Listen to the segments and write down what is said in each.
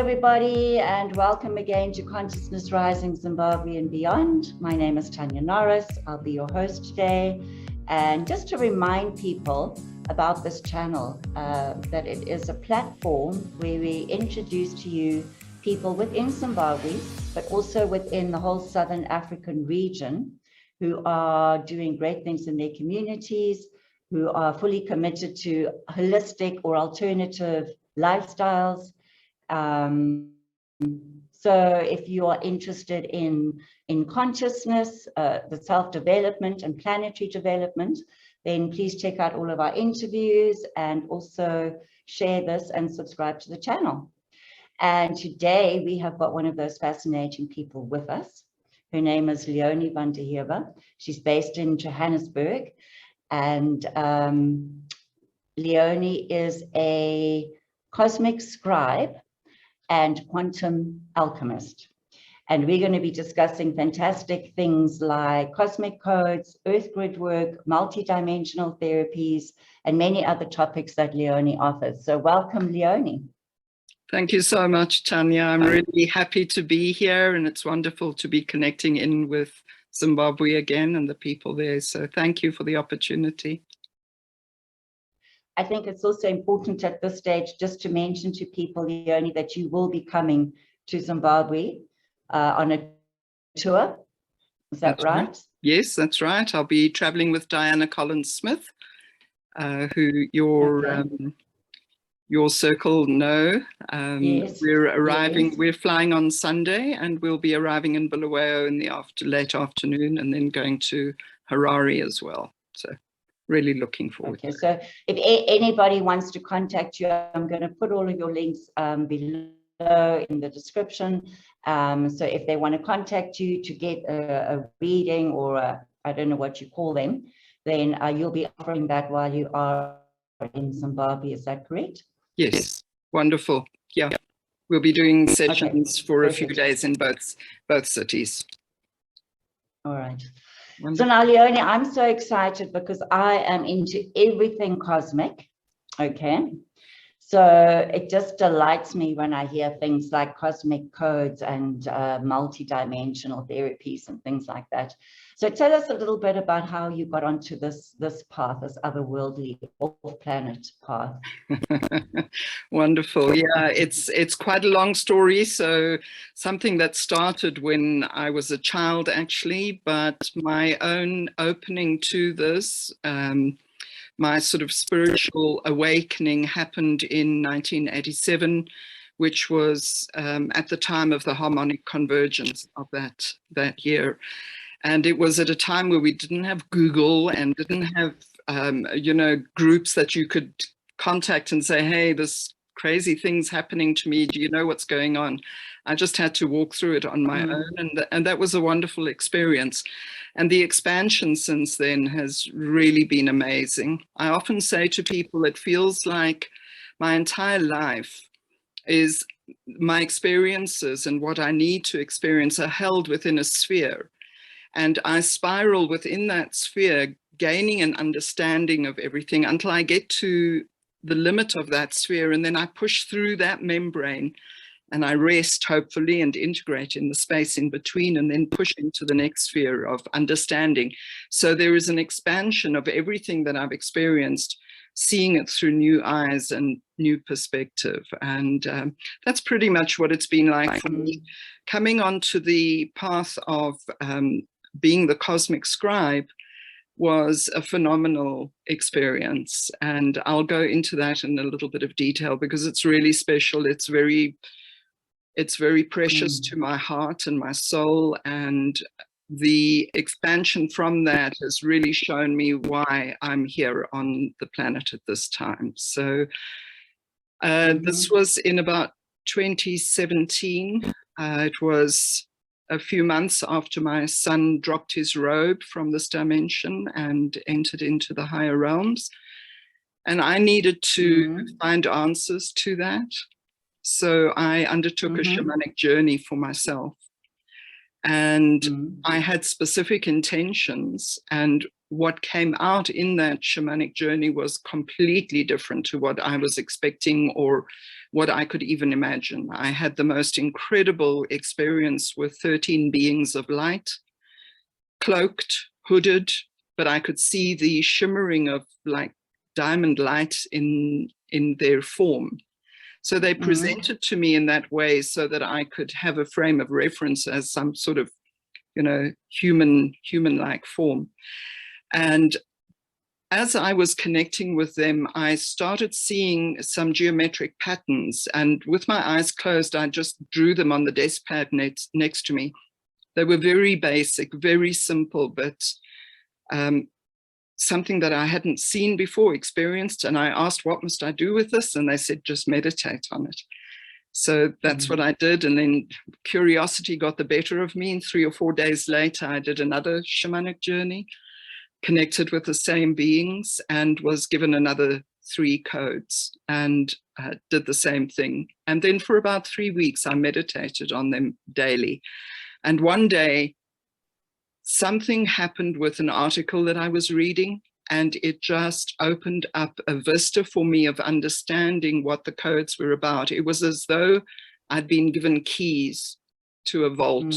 everybody, and welcome again to Consciousness Rising Zimbabwe and Beyond. My name is Tanya Norris. I'll be your host today. And just to remind people about this channel, that it is a platform where we introduce to you people within Zimbabwe, but also within the whole Southern African region who are doing great things in their communities, who are fully committed to holistic or alternative lifestyles. So if you are interested in consciousness, the self-development and planetary development, then please check out all of our interviews and also share this and subscribe to the channel. And today we have got one of those fascinating people with us. Her name is Leone van der Heever. She's based in Johannesburg, and Leone is a cosmic scribe and quantum alchemist. And we're going to be discussing fantastic things like cosmic codes, earth grid work, multidimensional therapies, and many other topics that Leone offers. So welcome, Leone. Thank you so much, Tanya. I'm really happy to be here, and it's wonderful to be connecting in with Zimbabwe again and the people there. So thank you for the opportunity. I think it's also important at this stage just to mention to people, Leone, that you will be coming to Zimbabwe on a tour. Is that right? Yes, that's right. I'll be traveling with Diana Collins-Smith, who your circle know. Yes. We're arriving, we're flying on Sunday, and we'll be arriving in Bulawayo in the late afternoon, and then going to Harare as well. So really looking forward. Okay, so if anybody wants to contact you, I'm going to put all of your links below in the description. So if they want to contact you to get a reading or I don't know what you call them, then you'll be offering that while you are in Zimbabwe. Is that correct? Yes, wonderful. Yeah, we'll be doing sessions for a few days in both cities. All right. Wonderful. So now, Leone, I'm so excited because I am into everything cosmic, okay? So it just delights me when I hear things like cosmic codes and multidimensional therapies and things like that. So tell us a little bit about how you got onto this path, this otherworldly off-planet path. Wonderful. Yeah, it's quite a long story. So something that started when I was a child, actually, but my own opening to this, my sort of spiritual awakening happened in 1987, which was at the time of the harmonic convergence of that year. And it was at a time where we didn't have Google and didn't have, groups that you could contact and say, hey, this crazy thing's happening to me. Do you know what's going on? I just had to walk through it on my own. And that was a wonderful experience. And the expansion since then has really been amazing. I often say to people, it feels like my entire life is my experiences and what I need to experience are held within a sphere. And I spiral within that sphere, gaining an understanding of everything until I get to the limit of that sphere. And then I push through that membrane and I rest, hopefully, and integrate in the space in between, and then push into the next sphere of understanding. So there is an expansion of everything that I've experienced, seeing it through new eyes and new perspective. And that's pretty much what it's been like for me. Coming onto the path of being the cosmic scribe was a phenomenal experience. And I'll go into that in a little bit of detail because it's really special. It's very precious to my heart and my soul. And the expansion from that has really shown me why I'm here on the planet at this time. So this was in about 2017. It was a few months after my son dropped his robe from this dimension and entered into the higher realms. And I needed to find answers to that. So I undertook a shamanic journey for myself. And I had specific intentions, and what came out in that shamanic journey was completely different to what I was expecting or what I could even imagine. I had the most incredible experience with 13 beings of light, cloaked, hooded, but I could see the shimmering of like diamond light in their form. So they presented to me in that way so that I could have a frame of reference as some sort of, you know, human-like form. And as I was connecting with them, I started seeing some geometric patterns, and with my eyes closed, I just drew them on the desk pad next to me. They were very basic, very simple, but something that I hadn't seen before, experienced. And I asked, what must I do with this? And they said, just meditate on it. So that's what I did. And then curiosity got the better of me. And 3 or 4 days later, I did another shamanic journey, connected with the same beings, and was given another 3 codes and did the same thing. And then for about 3 weeks, I meditated on them daily. And one day, something happened with an article that I was reading, and it just opened up a vista for me of understanding what the codes were about. It was as though I'd been given keys to a vault,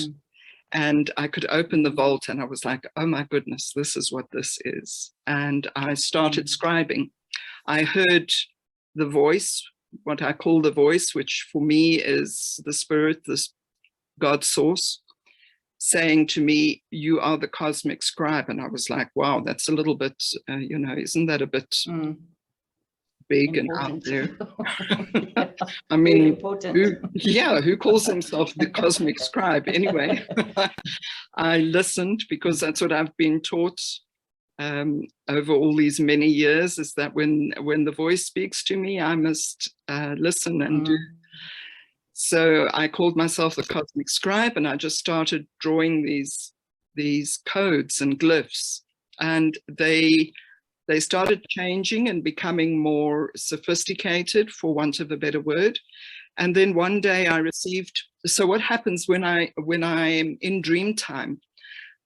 and I could open the vault, and I was like, oh my goodness, this is what this is. And I started scribing. I heard the voice, what I call the voice, which for me is the spirit, this God source, saying to me, you are the cosmic scribe. And I was like, wow, that's a little bit, you know, isn't that a bit big important. and out there? I mean, who calls himself the cosmic scribe? Anyway, I listened because that's what I've been taught over all these many years, is that when the voice speaks to me, I must listen and do. So I called myself the cosmic scribe, and I just started drawing these codes and glyphs, and they started changing and becoming more sophisticated, for want of a better word. And then one day I received, so what happens when I am in dream time,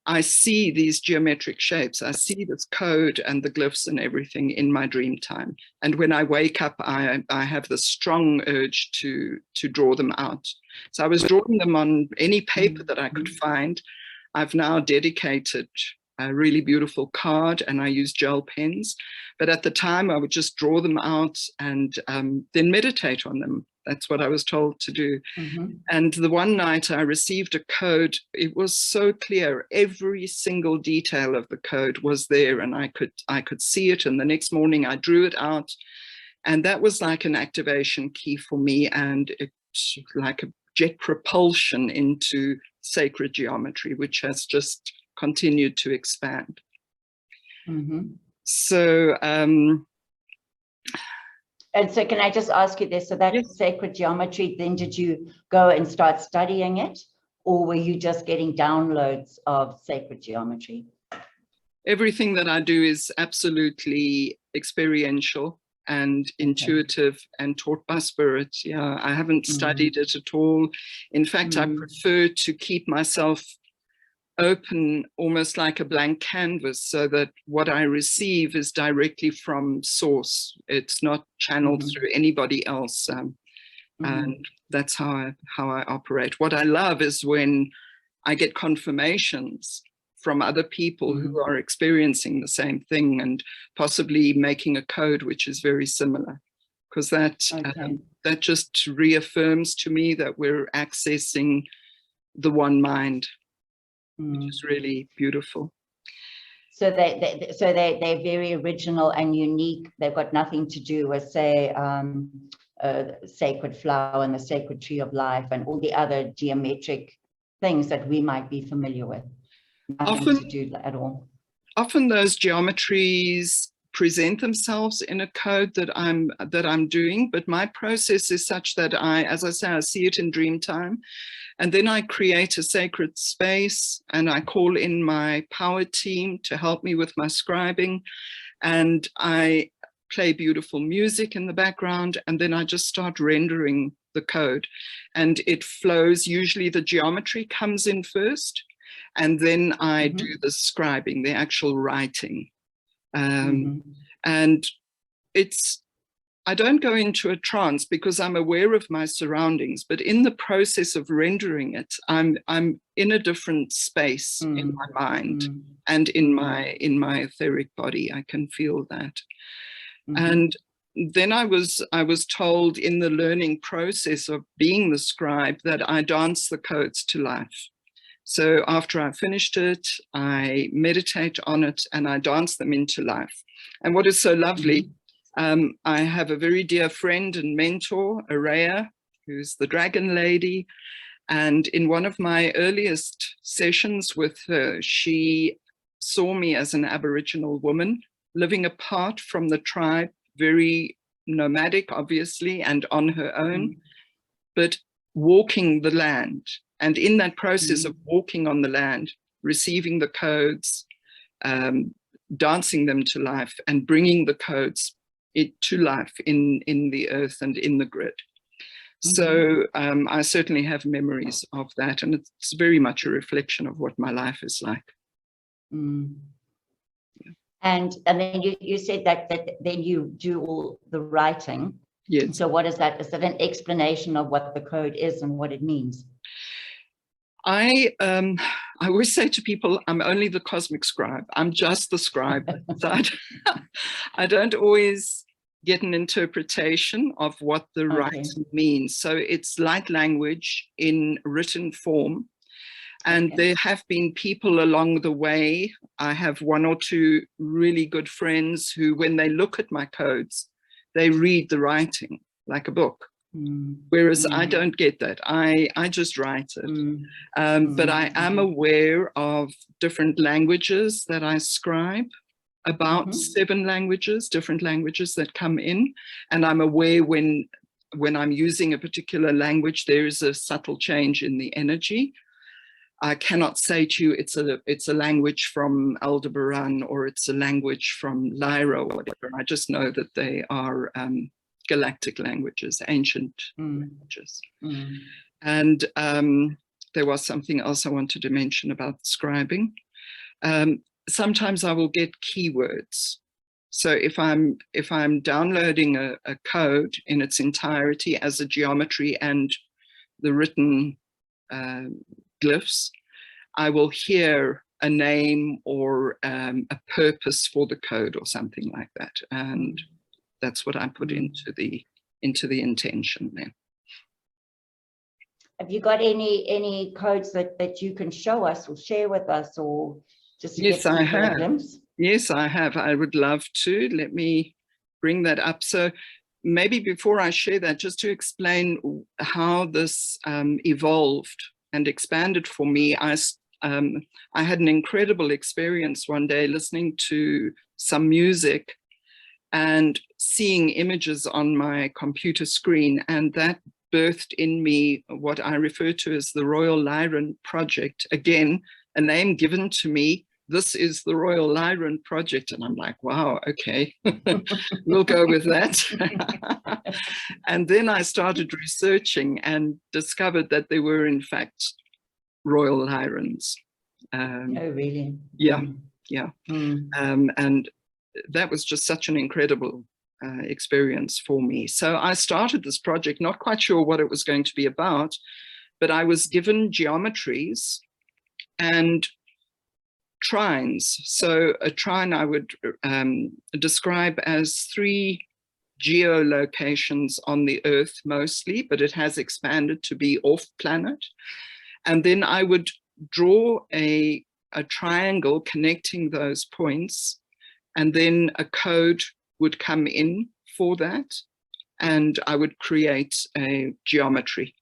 I see these geometric shapes. I see this code and the glyphs and everything in my dream time. And when I wake up, I have this strong urge to draw them out. So I was drawing them on any paper that I could find. I've now dedicated a really beautiful card, and I use gel pens. But at the time, I would just draw them out and then meditate on them. That's what I was told to do. And the one night I received a code, it was so clear. Every single detail of the code was there, and I could see it. And the next morning I drew it out, and that was like an activation key for me, and it's like a jet propulsion into sacred geometry, which has just continued to expand. So and so can I just ask you this, so that sacred geometry, then did you go and start studying it, or were you just getting downloads of sacred geometry? Everything that I do is absolutely experiential and intuitive and taught by spirit. Yeah, I haven't studied it at all. In fact, I prefer to keep myself open, almost like a blank canvas, so that what I receive is directly from source. It's not channeled through anybody else. And that's how I operate. What I love is when I get confirmations from other people who are experiencing the same thing and possibly making a code which is very similar, because that just reaffirms to me that we're accessing the one mind, which is really beautiful. So they're very original and unique. They've got nothing to do with, say, sacred flower and the sacred tree of life and all the other geometric things that we might be familiar with. Nothing to do at all. Often those geometries present themselves in a code that I'm doing, but my process is such that as I say, I see it in dream time, and then I create a sacred space, and I call in my power team to help me with my scribing, and I play beautiful music in the background, and then I just start rendering the code, and it flows. Usually the geometry comes in first, and then I do the scribing, the actual writing. And I don't go into a trance because I'm aware of my surroundings, but in the process of rendering it, I'm in a different space in my mind and in my etheric body. I can feel that. And then I was told in the learning process of being the scribe that I dance the codes to life. So after I finished it, I meditate on it and I dance them into life. And what is so lovely, I have a very dear friend and mentor, Araya, who's the dragon lady. And in one of my earliest sessions with her, she saw me as an Aboriginal woman living apart from the tribe, very nomadic, obviously, and on her own, but walking the land. And in that process of walking on the land, receiving the codes, dancing them to life and bringing the codes to life in the earth and in the grid. So I certainly have memories of that, and it's very much a reflection of what my life is like. And then you said that then you do all the writing. Yes. So what is that? Is that an explanation of what the code is and what it means? I always say to people, I'm only the cosmic scribe. I'm just the scribe. So I don't always get an interpretation of what the writing means. So it's light language in written form. And there have been people along the way. I have one or two really good friends who, when they look at my codes, they read the writing like a book. Whereas I don't get that. I just write it. But I am aware of different languages that I scribe, about 7 languages, different languages that come in. And I'm aware when I'm using a particular language, there is a subtle change in the energy. I cannot say to you it's a language from Aldebaran or it's a language from Lyra or whatever. I just know that they are galactic languages, ancient languages. And there was something else I wanted to mention about scribing. Sometimes I will get keywords. So if I'm downloading a code in its entirety as a geometry and the written glyphs, I will hear a name or a purpose for the code or something like that, and that's what I put into the intention then. Have you got any codes that you can show us or share with us, or just to Yes, get I have. a glimpse? Yes, I have. I would love to. Let me bring that up. So maybe before I share that, just to explain how this evolved and expanded for me, I had an incredible experience one day listening to some music and seeing images on my computer screen, and that birthed in me what I refer to as the Royal Lyran Project. Again, a name given to me. This is the Royal Lyran Project. And I'm like, wow, okay, we'll go with that. And then I started researching and discovered that there were, in fact, Royal Lyrans. Oh, really? Yeah, yeah. And that was just such an incredible experience for me. So I started this project, not quite sure what it was going to be about, but I was given geometries and trines. So a trine I would describe as 3 geolocations on the Earth mostly, but it has expanded to be off planet. And then I would draw a triangle connecting those points, and then a code would come in for that, and I would create a geometry.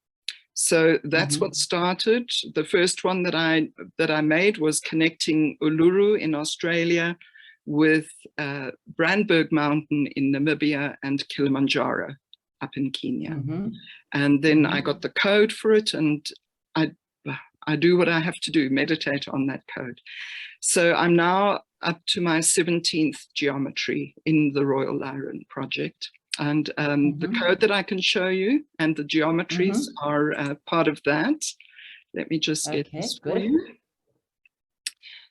So that's what started. The first one that I made was connecting Uluru in Australia with Brandberg Mountain in Namibia and Kilimanjaro up in Kenya. And then I got the code for it, and I do what I have to do, meditate on that code. So I'm now up to my 17th geometry in the Royal Lyran Project. And the code that I can show you and the geometries are part of that. Let me just get this for you.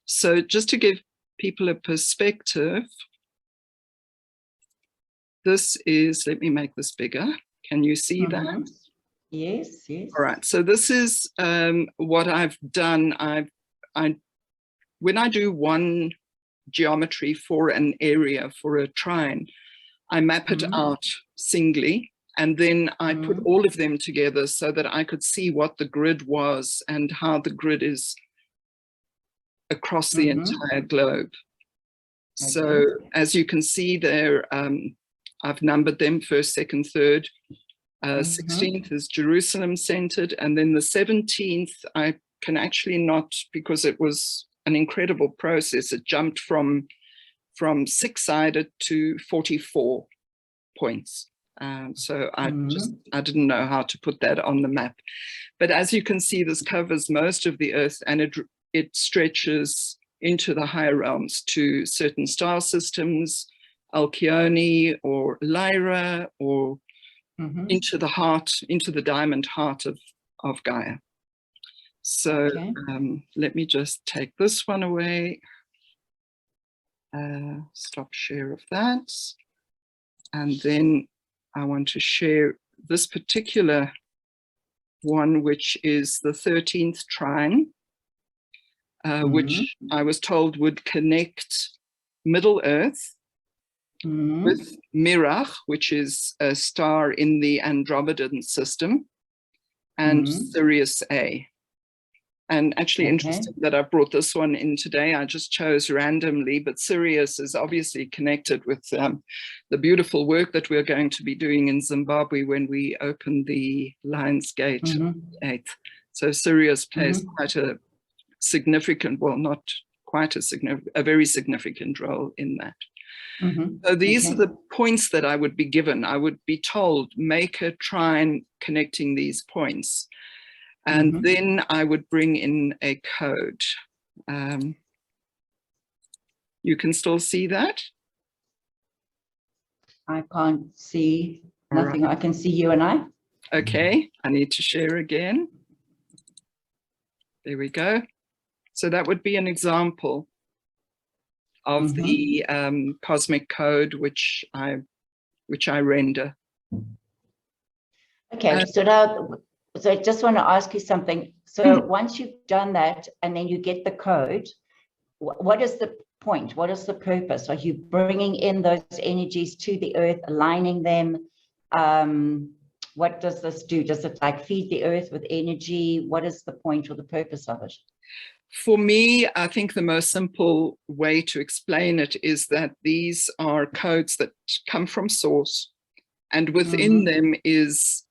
So just to give people a perspective, this is, let me make this bigger. Can you see that? Yes, yes. All right, so this is what I've done. When I do one geometry for an area, for a trine, I map it out singly, and then I put all of them together so that I could see what the grid was and how the grid is across the entire globe. Okay. So as you can see there, I've numbered them first, second, third. 16th is Jerusalem centered, and then the 17th I can actually not, because it was an incredible process. It jumped from 6-sided to 44 points. So I didn't know how to put that on the map. But as you can see, this covers most of the Earth, and it stretches into the higher realms to certain star systems, Alchemist or Lyra, or into the heart, into the diamond heart of Gaia. So let me just take this one away. Stop share of that. And then I want to share this particular one, which is the 13th trine, which I was told would connect Middle Earth with Mirach, which is a star in the Andromedan system, and Sirius A. And actually interesting that I brought this one in today. I just chose randomly, but Sirius is obviously connected with the beautiful work that we're going to be doing in Zimbabwe when we open the Lion's Gate 8th. So Sirius plays quite a significant, well, not quite a significant, a very significant role in that. So these are the points that I would be given. I would be told, make a trine connecting these points. And then I would bring in a code. You can still see that? I can't see nothing. Right. I can see you and I. Okay, I need to share again. There we go. So that would be an example of the cosmic code which I render. Okay, so now, so I just want to ask you something. So once you've done that and then you get the code, what is the point? What is the purpose? Are you bringing in those energies to the earth, aligning them? What does this do? Does it like feed the earth with energy? What is the point or the purpose of it? For me, I think the most simple way to explain it is that these are codes that come from source, and within them is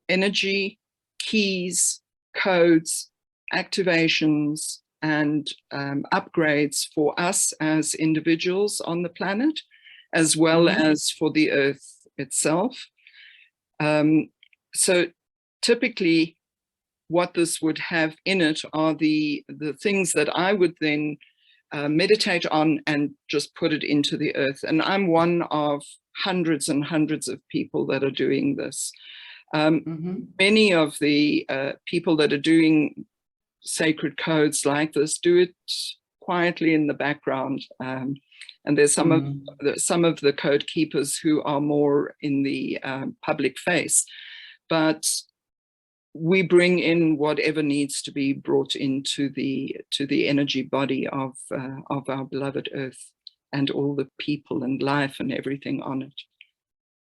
energy, keys, codes, activations, and upgrades for us as individuals on the planet, as well as for the earth itself. So typically what this would have in it are the things that I would then meditate on and just put it into the earth. And I'm one of hundreds and hundreds of people that are doing this. Many of the people that are doing sacred codes like this do it quietly in the background. And there's some of the code keepers who are more in the public face. But we bring in whatever needs to be brought into the energy body of our beloved Earth and all the people and life and everything on it.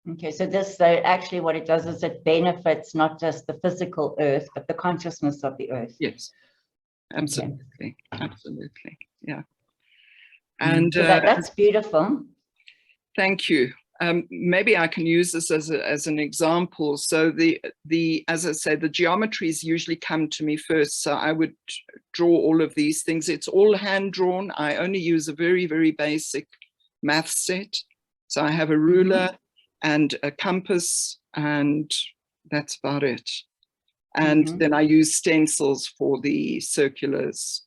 Okay, so this actually what it does is it benefits not just the physical Earth, but the consciousness of the Earth. Yes, absolutely, absolutely, yeah. And so that's beautiful. Thank you. Maybe I can use this as an example. So as I say, the geometries usually come to me first. So I would draw all of these things. It's all hand drawn. I only use a very, very basic math set. So I have a ruler and a compass, and that's about it. And then I use stencils for the circulars.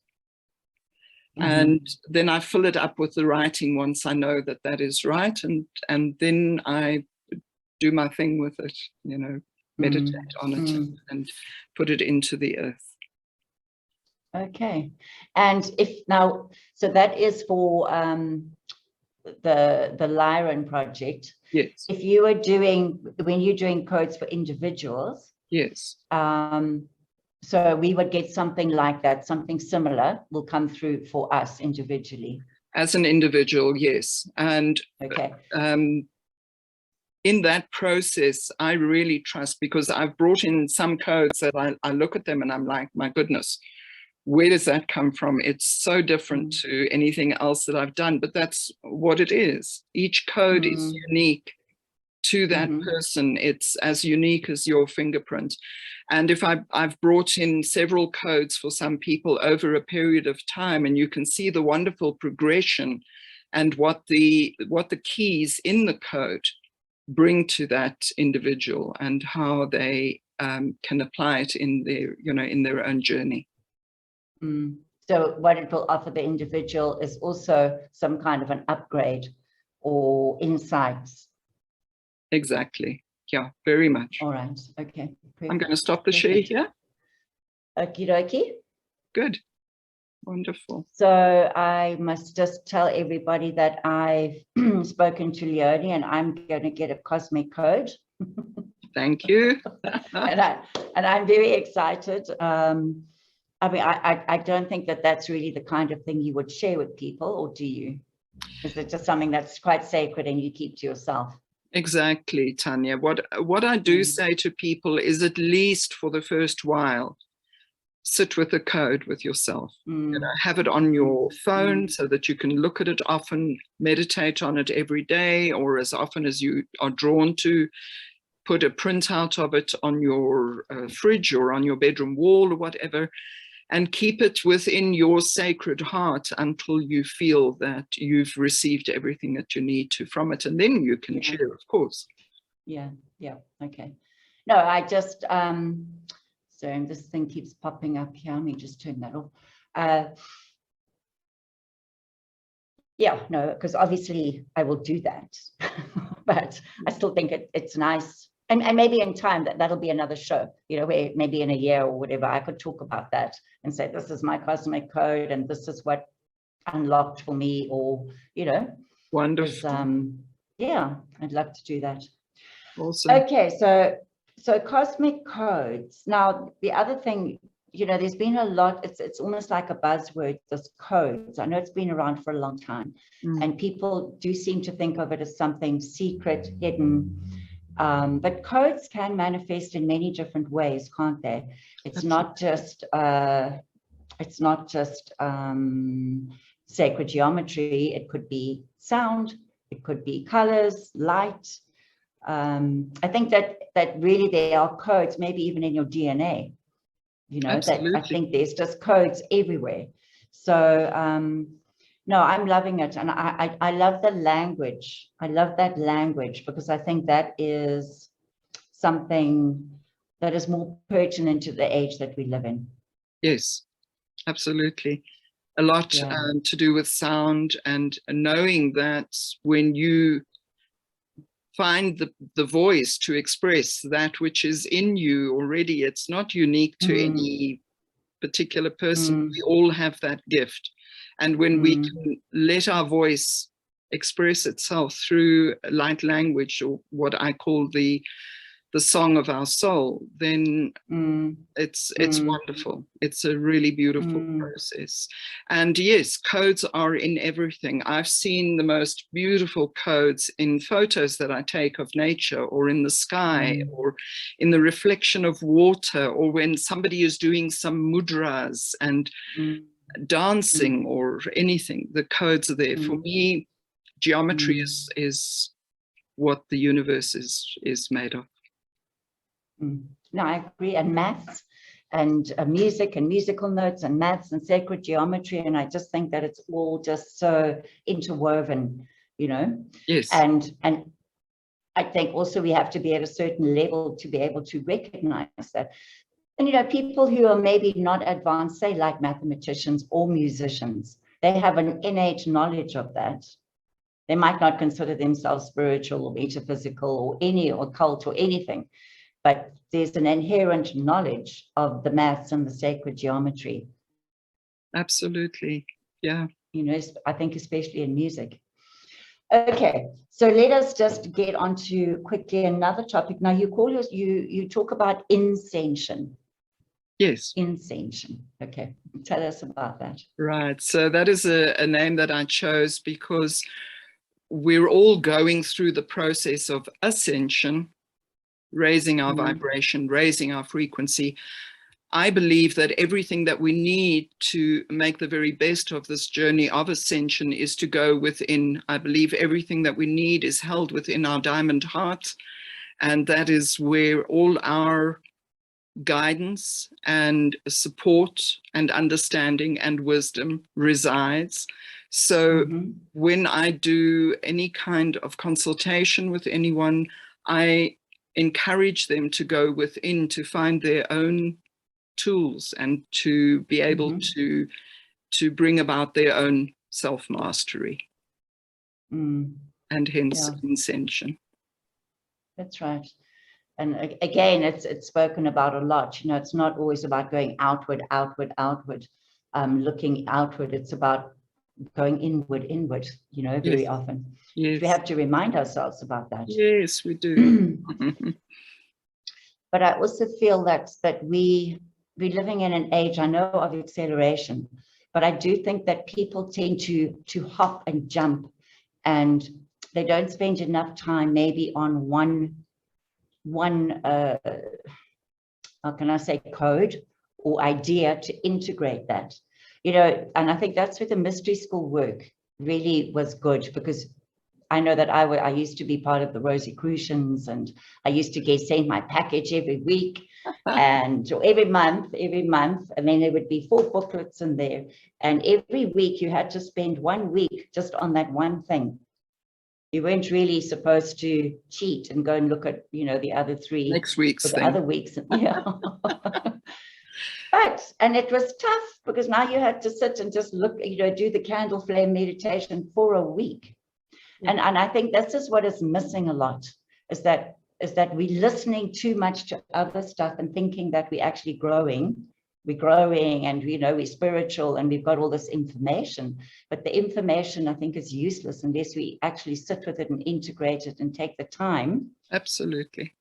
And then I fill it up with the writing once I know that that is right, and then I do my thing with it, you know, meditate on it and put it into the earth. Okay, and if now, so that is for the Lyran project. Yes. If you were when you're doing codes for individuals. Yes. So we would get something like that, something similar will come through for us individually. As an individual, yes. And okay. In that process, I really trust, because I've brought in some codes that I look at them and I'm like, my goodness, where does that come from? It's so different to anything else that I've done, but that's what it is. Each code is unique to that person. It's as unique as your fingerprint. And if I've brought in several codes for some people over a period of time, and you can see the wonderful progression and what the keys in the code bring to that individual and how they can apply it in their, in their own journey. So what it will offer the individual is also some kind of an upgrade or insights. Exactly. Yeah, very much. All right. Okay. Perfect. I'm going to stop the share here. Okie dokie. Good. Wonderful. So I must just tell everybody that I've spoken to Leone and I'm going to get a cosmic code. Thank you. and I'm very excited. I mean, I don't think that that's really the kind of thing you would share with people, or do you? Is it just something that's quite sacred and you keep to yourself? Exactly, Tanya. What I do say to people is, at least for the first while, sit with the code with yourself. Have it on your phone so that you can look at it often, meditate on it every day, or as often as you are drawn to. Put a printout of it on your fridge or on your bedroom wall or whatever, and keep it within your sacred heart until you feel that you've received everything that you need to from it. And then you can share, of course. Yeah. Okay. No, I just, so this thing keeps popping up here. Let me just turn that off. Yeah, no, because obviously I will do that, but I still think it's nice. And maybe in time that'll be another show, where maybe in a year or whatever, I could talk about that and say, this is my cosmic code and this is what unlocked for me, or, Wonderful. Yeah, I'd love to do that. Awesome. Okay, so cosmic codes. Now, the other thing, there's been a lot, it's almost like a buzzword, this codes. I know it's been around for a long time, and people do seem to think of it as something secret, hidden. But codes can manifest in many different ways, can't they? It's not just sacred geometry. It could be sound. It could be colors, light. I think that really there are codes, maybe even in your DNA. Absolutely. That I think there's just codes everywhere. So no, I'm loving it. And I love the language. I love that language, because I think that is something that is more pertinent to the age that we live in. Yes, absolutely. A lot to do with sound, and knowing that when you find the voice to express that which is in you already, it's not unique to any particular person. We all have that gift. And when we can let our voice express itself through light language, or what I call the song of our soul, then it's wonderful. It's a really beautiful process. And yes, codes are in everything. I've seen the most beautiful codes in photos that I take of nature, or in the sky, or in the reflection of water, or when somebody is doing some mudras and dancing or anything. The codes are there. For me, geometry is what the universe is made of. No, I agree. And maths and music and musical notes and maths and sacred geometry. And I just think that it's all just so interwoven, Yes. And I think also we have to be at a certain level to be able to recognize that. And, people who are maybe not advanced, say like mathematicians or musicians, they have an innate knowledge of that. They might not consider themselves spiritual or metaphysical or any occult or anything, but there's an inherent knowledge of the maths and the sacred geometry. Absolutely. Yeah. I think especially in music. Okay, so let us just get on to quickly another topic. Now you talk about incension. Yes. Incension. Okay, tell us about that. Right. So that is a name that I chose because we're all going through the process of ascension, raising our vibration, raising our frequency. I believe that everything that we need to make the very best of this journey of ascension is to go within. I believe everything that we need is held within our diamond heart, and that is where all our guidance and support and understanding and wisdom resides. So when I do any kind of consultation with anyone, I encourage them to go within to find their own tools and to be able to bring about their own self-mastery and hence ascension. That's right. And again, it's spoken about a lot. You know, it's not always about going outward, looking outward. It's about going inward, you know, very often. Yes. We have to remind ourselves about that. Yes, we do. But I also feel that we're living in an age, I know, of acceleration, but I do think that people tend to hop and jump, and they don't spend enough time maybe on one how can I say, code or idea to integrate that, you know. And I think that's where the mystery school work really was good, because I know that I used to be part of the Rosicrucians, and I used to get sent my package every week and every month, and then there would be 4 booklets in there, and every week you had to spend 1 week just on that one thing. You weren't really supposed to cheat and go and look at, you know, the other 3 next week's thing. Other weeks. Yeah. And it was tough, because now you had to sit and just look, you know, do the candle flame meditation for a week. And I think this is what is missing a lot, is that we're listening too much to other stuff and thinking that we're actually growing. We're growing, and, you know, we're spiritual, and we've got all this information, but the information, I think, is useless unless we actually sit with it and integrate it and take the time. Absolutely.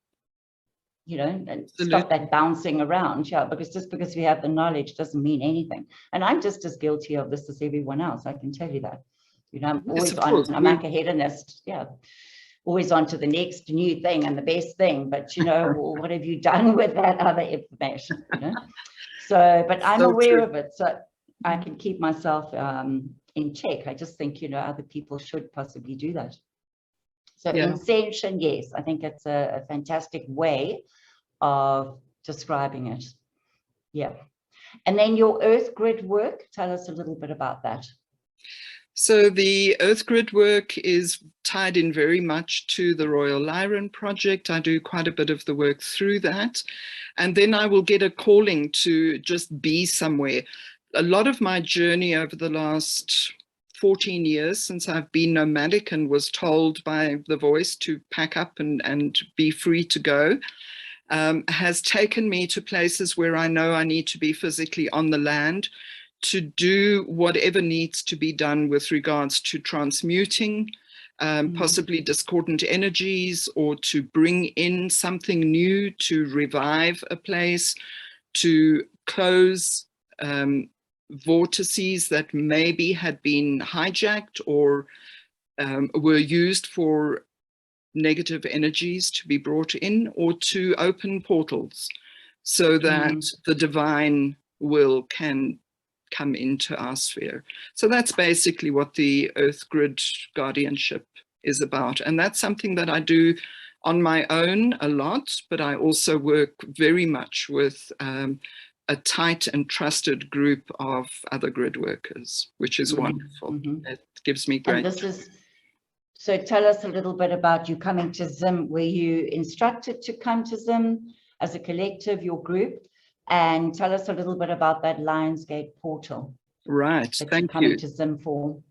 You know, and stop that bouncing around. Yeah, because just because we have the knowledge doesn't mean anything. And I'm just as guilty of this as everyone else, I can tell you that. You know, I'm always I'm like a hedonist. Yeah. Always on to the next new thing and the best thing. But, you know, well, what have you done with that other information? You know? So, but I'm aware of it, so I can keep myself in check. I just think, you know, other people should possibly do that. So ascension, yes, I think it's a fantastic way of describing it. Yeah. And then your Earth Grid work, tell us a little bit about that. So the Earth Grid work is tied in very much to the Royal Lyran project. I do quite a bit of the work through that. And then I will get a calling to just be somewhere. A lot of my journey over the last 14 years, since I've been nomadic and was told by the voice to pack up and be free to go, has taken me to places where I know I need to be physically on the land, to do whatever needs to be done with regards to transmuting possibly discordant energies, or to bring in something new, to revive a place, to close vortices that maybe had been hijacked or were used for negative energies to be brought in, or to open portals so that the divine will can come into our sphere. So that's basically what the Earth Grid guardianship is about. And that's something that I do on my own a lot, but I also work very much with a tight and trusted group of other grid workers, which is wonderful. It gives me great. So tell us a little bit about you coming to Zim. Were you instructed to come to Zim as a collective, your group? And tell us a little bit about that Lionsgate portal. Right, thank you. Coming to Zim for.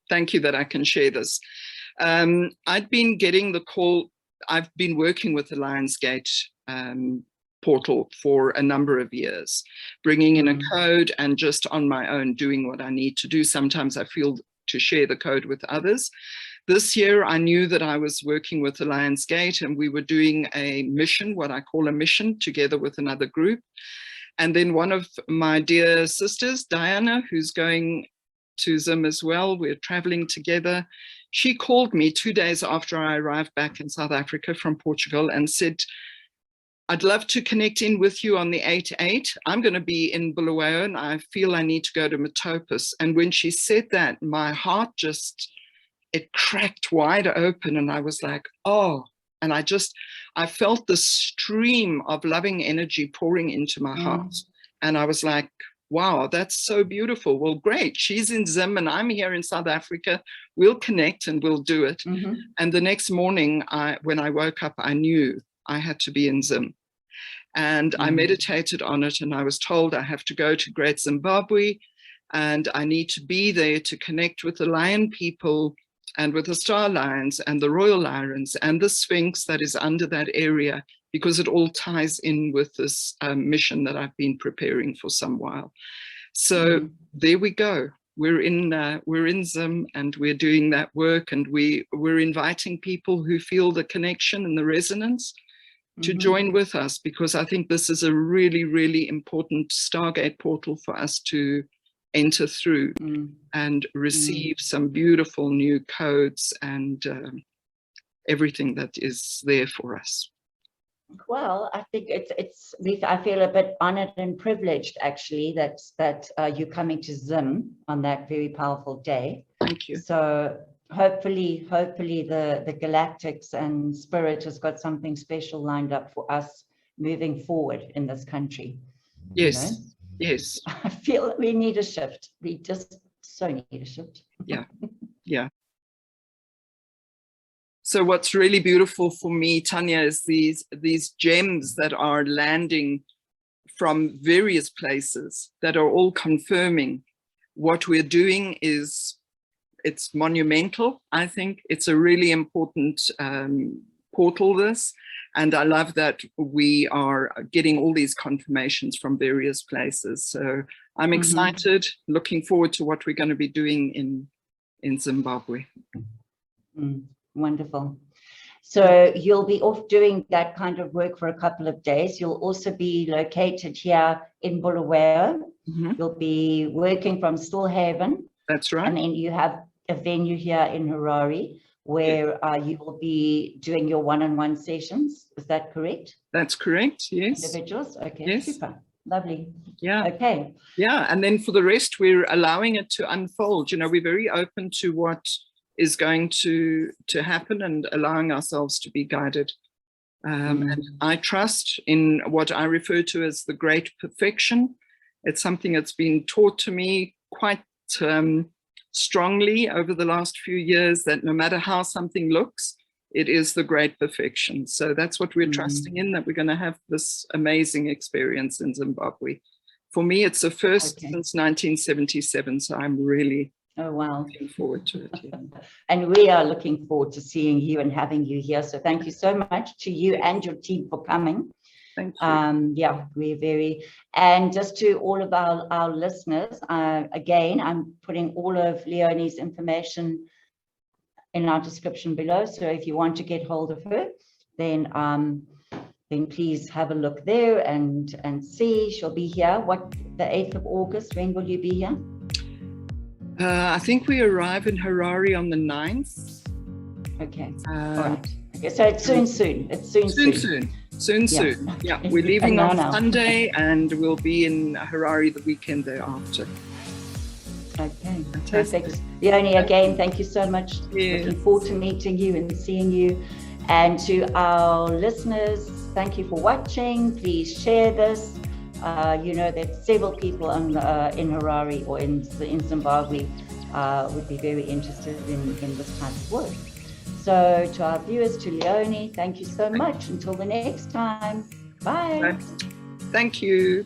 Thank you that I can share this. I'd been getting the call. I've been working with the Lionsgate portal for a number of years, bringing in a code and just on my own doing what I need to do. Sometimes I feel to share the code with others. this year, I knew that I was working with the Lion's Gate, and we were doing a mission, what I call a mission, together with another group. And then one of my dear sisters, Diana, who's going to Zim as well, we're traveling together. She called me 2 days after I arrived back in South Africa from Portugal and said, I'd love to connect in with you on the 8/8. I'm going to be in Bulawayo and I feel I need to go to Matopus. And when she said that, my heart just, it cracked wide open, and I was like, oh, and I felt the stream of loving energy pouring into my heart. And I was like, wow, that's so beautiful. Well, great. She's in Zim and I'm here in South Africa. We'll connect and we'll do it. And the next morning, when I woke up, I knew I had to be in Zim. And I meditated on it, and I was told I have to go to Great Zimbabwe and I need to be there to connect with the lion people and with the star lions and the royal lions and the Sphinx that is under that area, because it all ties in with this mission that I've been preparing for some while. So there we go. We're in Zim and we're doing that work, and we're inviting people who feel the connection and the resonance to join with us, because I think this is a really, really important Stargate portal for us to enter through and receive some beautiful new codes and everything that is there for us. Well, I think I feel a bit honored and privileged, actually, that you're coming to Zim on that very powerful day. Thank you. So hopefully the galactics and spirit has got something special lined up for us moving forward in this country. Yes. You know? Yes. I feel we need a shift. We just so need a shift. Yeah. Yeah. So what's really beautiful for me, Tanya, is these gems that are landing from various places that are all confirming what we're doing is, it's monumental. I think it's a really important portal, this. And I love that we are getting all these confirmations from various places. So I'm excited, looking forward to what we're going to be doing in Zimbabwe. Wonderful. So you'll be off doing that kind of work for a couple of days. You'll also be located here in Bulawayo. You'll be working from Stillhaven. That's right. And then you have a venue here in Harare where you will be doing your one-on-one sessions. Is that correct? That's correct, yes. Individuals? Okay, yes. Super. Lovely. Yeah. Okay. Yeah, and then for the rest, we're allowing it to unfold. You know, we're very open to what is going to happen and allowing ourselves to be guided. And I trust in what I refer to as the great perfection. It's something that's been taught to me quite strongly over the last few years, that no matter how something looks, it is the great perfection. So that's what we're trusting in, that we're going to have this amazing experience in Zimbabwe. For me, it's the first since 1977, so I'm really looking forward to it. Yeah. And we are looking forward to seeing you and having you here. So thank you so much to you and your team for coming. Thank you. Yeah, we're very, and just to all of our listeners, again, I'm putting all of Leone's information in our description below. So if you want to get hold of her, then please have a look there and see. She'll be here. What, the 8th of August? When will you be here? I think we arrive in Harare on the 9th. Okay. All right. Okay. So it's soon. It's soon. Soon. Yeah, we're leaving on Sunday and we'll be in Harare the weekend thereafter. Okay, perfect. Leone, again, thank you so much. Yes. Looking forward to meeting you and seeing you. And to our listeners, thank you for watching. Please share this. You know that several people in Harare or in Zimbabwe would be very interested in this kind of work. So to our viewers, to Leone, thank you so much. Until the next time. Bye. Thank you.